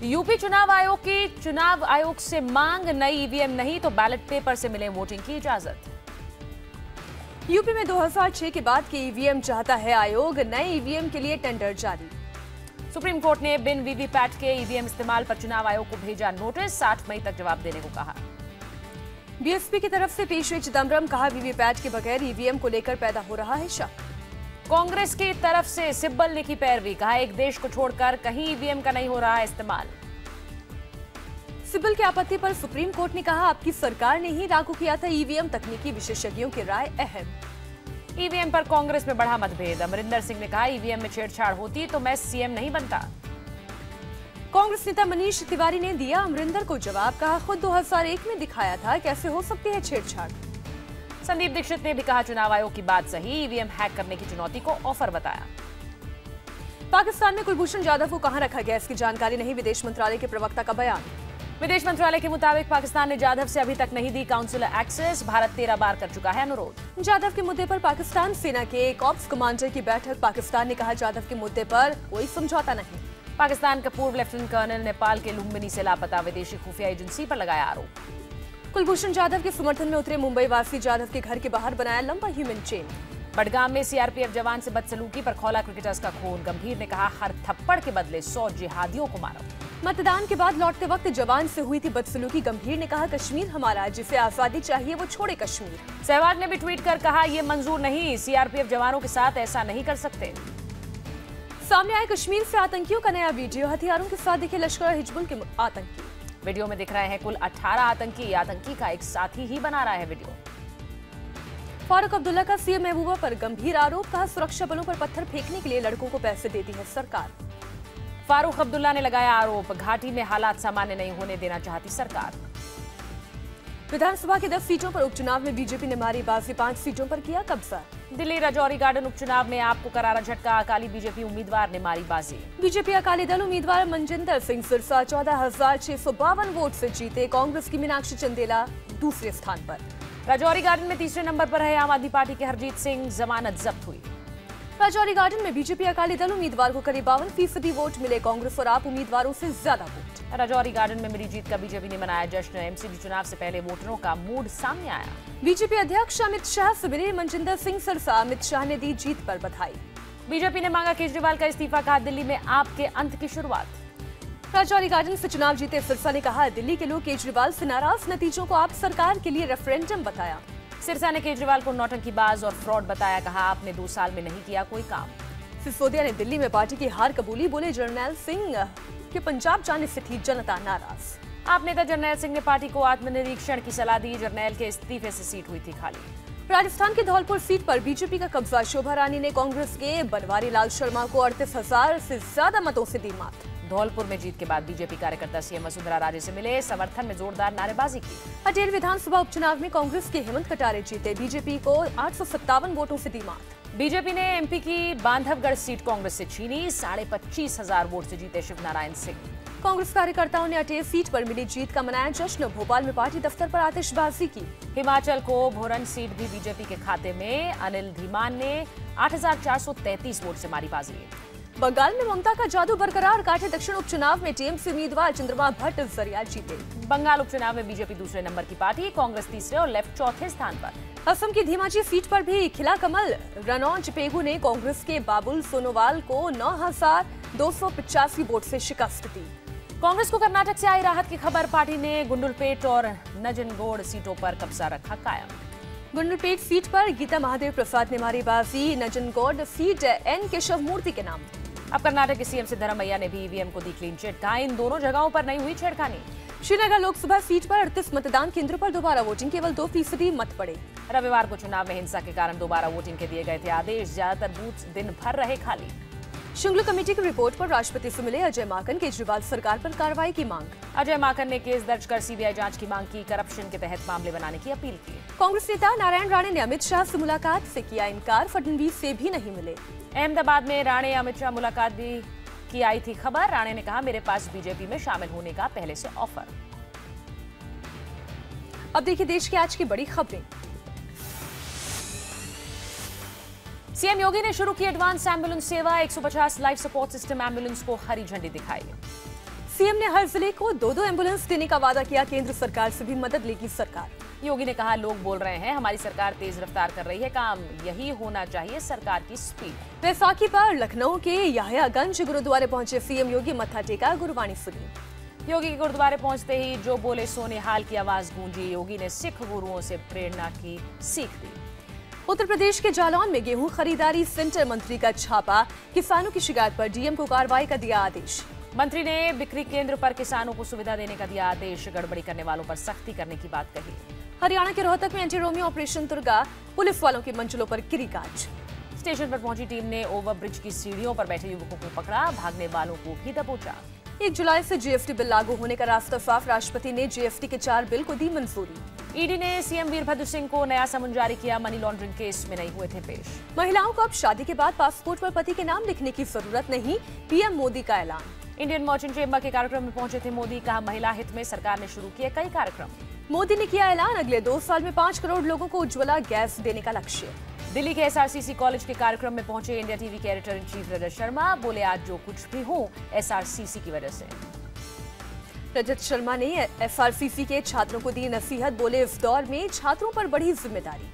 UP चुनाव आयोग की चुनाव आयोग से मांग, नई ईवीएम नहीं तो बैलेट पेपर से मिले वोटिंग की इजाजत। यूपी में 2006 के बाद की ईवीएम चाहता है आयोग, नए ईवीएम के लिए टेंडर जारी। सुप्रीम कोर्ट ने बिन वीवीपैट के ईवीएम इस्तेमाल पर चुनाव आयोग को भेजा नोटिस, 60 मई तक जवाब देने को कहा। बीएसपी की तरफ से पेश हुए चिदम्बरम, कहा वीवीपैट के बगैर ईवीएम को लेकर पैदा हो रहा है शक। कांग्रेस की तरफ से सिब्बल ने की पैरवी, कहा एक देश को छोड़कर कहीं ईवीएम का नहीं हो रहा है इस्तेमाल। सिब्बल की आपत्ति पर सुप्रीम कोर्ट ने कहा आपकी सरकार ने ही लागू किया था ईवीएम, तकनीकी विशेषज्ञों की राय अहम। ईवीएम पर कांग्रेस में बढ़ा मतभेद, अमरिंदर सिंह ने कहा ईवीएम में छेड़छाड़ होती तो मैं सीएम नहीं बनता। कांग्रेस नेता मनीष तिवारी ने दिया अमरिंदर को जवाब, कहा खुद 2001 में दिखाया था, कैसे हो सकती है छेड़छाड़। संदीप दीक्षित ने भी कहा चुनाव आयोग की बात सही, ईवीएम हैक करने की चुनौती को ऑफर बताया। पाकिस्तान में कुलभूषण जाधव को कहां रखा गया, इसकी जानकारी नहीं, विदेश मंत्रालय के प्रवक्ता का बयान। विदेश मंत्रालय के मुताबिक पाकिस्तान ने जाधव से अभी तक नहीं दी काउंसिलर एक्सेस, भारत 13 बार कर चुका है अनुरोध। जाधव के मुद्दे पर पाकिस्तान सेना के कॉर्प्स कमांडर की बैठक, पाकिस्तान ने कहा जाधव के मुद्दे पर कोई समझौता नहीं। पाकिस्तान का पूर्व लेफ्टिनेंट कर्नल नेपाल के लुम्बिनी से लापता, विदेशी खुफिया एजेंसी पर लगाया आरोप। कुलभूषण जाधव के समर्थन में उतरे मुंबई वासी, जाधव के घर के बाहर बनाया लंबा ह्यूमन चेन। बडगाम में सीआरपीएफ जवान से बदसलूकी पर खौला क्रिकेटर्स का खून, गंभीर ने कहा हर थप्पड़ के बदले 100 जिहादियों को मारो। मतदान के बाद लौटते वक्त जवान से हुई थी बदसलूकी, गंभीर ने कहा कश्मीर हमारा, जिसे आजादी चाहिए वो छोड़े कश्मीर। सहवाग ने भी ट्वीट कर कहा ये मंजूर नहीं, सीआरपीएफ जवानों के साथ ऐसा नहीं कर सकते। सामने आए कश्मीर से आतंकियों का नया वीडियो, हथियारों के साथ दिखे लश्कर हिजबुल के आतंकी। वीडियो में दिख रहे हैं कुल 18 आतंकी का एक साथी ही बना रहा है वीडियो। फारूक अब्दुल्ला का सीएम महबूबा पर गंभीर आरोप, कहा सुरक्षा बलों पर पत्थर फेंकने के लिए लड़कों को पैसे देती है सरकार। फारूक अब्दुल्ला ने लगाया आरोप, घाटी में हालात सामान्य नहीं होने देना चाहती सरकार। विधानसभा की 10 सीटों पर उपचुनाव में बीजेपी ने मारी बाजी, 5 सीटों पर किया कब्जा। दिल्ली राजौरी गार्डन उपचुनाव में आपको करारा झटका, अकाली बीजेपी उम्मीदवार ने मारी बाजी। बीजेपी अकाली दल उम्मीदवार मनजिंदर सिंह सिरसा 14,652 वोट से जीते, कांग्रेस की मीनाक्षी चंदेला दूसरे स्थान पर। राजौरी गार्डन में तीसरे नंबर पर है आम आदमी पार्टी के हरजीत सिंह, जमानत जब्त हुई। राजौरी गार्डन में बीजेपी अकाली दल उम्मीदवार को करीब 52% वोट मिले, कांग्रेस और आप उम्मीदवारों से ज्यादा वोट। राजौरी गार्डन में मिली जीत का बीजेपी ने मनाया जश्न, एमसीडी चुनाव से पहले वोटरों का मूड सामने आया। बीजेपी अध्यक्ष अमित शाह से मिले मनजिंदर सिंह सिरसा, अमित शाह ने दी जीत पर बधाई। बीजेपी ने मांगा केजरीवाल का इस्तीफा, कहा दिल्ली में आपके अंत की शुरुआत। राजौरी गार्डन से चुनाव जीते सिरसा ने कहा दिल्ली के लोग केजरीवाल से नाराज, नतीजों को आप सरकार के लिए रेफरेंडम बताया। सिरसा ने केजरीवाल को नौटंकीबाज और फ्रॉड बताया, कहा आपने 2 साल में नहीं किया कोई काम। सिसोदिया ने दिल्ली में पार्टी की हार कबूली, बोले जर्नैल सिंह के पंजाब जाने से थी जनता नाराज। आप नेता जर्नैल सिंह ने पार्टी को आत्मनिरीक्षण की सलाह दी, जर्नैल के इस्तीफे से सीट हुई थी खाली। राजस्थान के धौलपुर सीट पर बीजेपी का कब्जा, शोभा रानी ने कांग्रेस के बनवारी लाल शर्मा को 38,000 से ज्यादा मतों से दी मात। धौलपुर में जीत के बाद बीजेपी कार्यकर्ता सीएम वसुंधरा राजे से मिले, समर्थन में जोरदार नारेबाजी की। अटेर विधानसभा उपचुनाव में कांग्रेस के हेमंत कटारे जीते, बीजेपी को 857 वोटों से दी मात। बीजेपी ने एमपी की बांधवगढ़ सीट कांग्रेस से छीनी, 25,500 वोट से जीते शिवनारायण सिंह। कांग्रेस कार्यकर्ताओं ने अटेर सीट पर मिली जीत का मनाया जश्न, भोपाल में पार्टी दफ्तर पर आतिशबाजी की। हिमाचल को भोरन सीट भी बीजेपी के खाते में, अनिल धीमान ने 8,433 वोट से मारी बाजी। बंगाल में ममता का जादू बरकरार, काटे दक्षिण उपचुनाव में टीएमसी उम्मीदवार चंद्रमा भट्ट जरिया जीते। बंगाल उपचुनाव में बीजेपी दूसरे नंबर की पार्टी, कांग्रेस तीसरे और लेफ्ट चौथे स्थान पर। असम की धीमाजी सीट पर भी खिला कमल, रनौज पेगू ने कांग्रेस के बाबुल सोनोवाल को 9,285 वोट से शिकस्त दी। कांग्रेस को कर्नाटक से आई राहत की खबर, पार्टी ने गुंडलपेट और नजनगौड़ सीटों पर कब्जा रखा कायम। गुंडलपेट सीट पर गीता महादेव प्रसाद ने मारी बाजी, नजनगौड़ सीट एन केशव मूर्ति के नाम। अब कर्नाटक के सीएम सिद्धरमैया ने भी ईवीएम को दी क्लीन चिट, कहा इन दोनों जगहों पर नहीं हुई छेड़खानी। श्रीनगर लोकसभा सीट पर 38 मतदान केंद्रों पर दोबारा वोटिंग, केवल 2% मत पड़े। रविवार को चुनाव में हिंसा के कारण दोबारा वोटिंग के दिए गए थे आदेश, ज्यादातर बूथ दिन भर रहे खाली। शुंगलू कमेटी की रिपोर्ट पर राष्ट्रपति से मिले अजय माकन, केजरीवाल सरकार पर कार्रवाई की मांग। अजय माकन ने केस दर्ज कर सीबीआई जांच की मांग की, करप्शन के तहत मामले बनाने की अपील की। कांग्रेस नेता नारायण राणे ने अमित शाह से मुलाकात से किया इनकार, फडणवीस से भी नहीं मिले। अहमदाबाद में राणे अमित शाह मुलाकात भी की आई थी खबर, राणे ने कहा मेरे पास बीजेपी में शामिल होने का पहले से ऑफर। अब देखिए देश की आज की बड़ी खबरें। सीएम योगी ने शुरू की एडवांस एम्बुलेंस सेवा, 150 लाइफ सपोर्ट सिस्टम एम्बुलेंस को हरी झंडी दिखाई। सीएम ने हर जिले को 2-2 एम्बुलेंस देने का वादा किया। केंद्र सरकार से भी मदद लेगी सरकार। योगी ने कहा, लोग बोल रहे हैं हमारी सरकार तेज रफ्तार कर रही है, काम यही होना चाहिए सरकार की स्पीड। वैसाखी पर लखनऊ के याहियागंज गुरुद्वारे पहुंचे सीएम योगी, मत्था टेका, गुरबाणी सुनी। योगी के गुरुद्वारे पहुंचते ही जो बोले सोने हाल की आवाज गूंजी। योगी ने सिख गुरुओं से प्रेरणा की सीख दी। उत्तर प्रदेश के जालौन में गेहूं खरीदारी सेंटर मंत्री का छापा, किसानों की शिकायत पर डीएम को कार्रवाई का दिया आदेश। मंत्री ने बिक्री केंद्र पर किसानों को सुविधा देने का दिया आदेश, गड़बड़ी करने वालों पर सख्ती करने की बात कही। हरियाणा के रोहतक में anti Romeo operation Turga, police वालों की मंजिलों पर गिरी गाज। स्टेशन पर पहुंची टीम ने ओवरब्रिज की सीढ़ियों पर बैठे युवकों को पकड़ा, भागने वालों को भी दबोचा। 1 जुलाई से जीएसटी बिल लागू होने का रास्ता साफ, राष्ट्रपति ने जीएसटी के 4 बिल को दी मंजूरी। ईडी ने सीएम वीरभद्र सिंह को नया समन जारी किया, मनी लॉन्ड्रिंग केस में नहीं हुए थे पेश। महिलाओं को अब शादी के बाद पासपोर्ट पर पति के नाम लिखने की जरूरत नहीं, पीएम मोदी का ऐलान। इंडियन मर्चेंट चेंबर के कार्यक्रम में पहुंचे थे मोदी, कहा महिला हित में सरकार ने शुरू किए कई कार्यक्रम। मोदी ने किया ऐलान, अगले 2 साल में 5 करोड़ लोगों को उज्ज्वला गैस देने का लक्ष्य। दिल्ली के एसआरसीसी कॉलेज के कार्यक्रम में पहुंचे इंडिया टीवी के editor in chief Rajat Sharma, बोले आज जो कुछ भी हो एसआरसीसी की वजह से। रजत शर्मा ने एसआरसीसी के छात्रों को दी नसीहत, बोले इस दौर में छात्रों पर बड़ी जिम्मेदारी।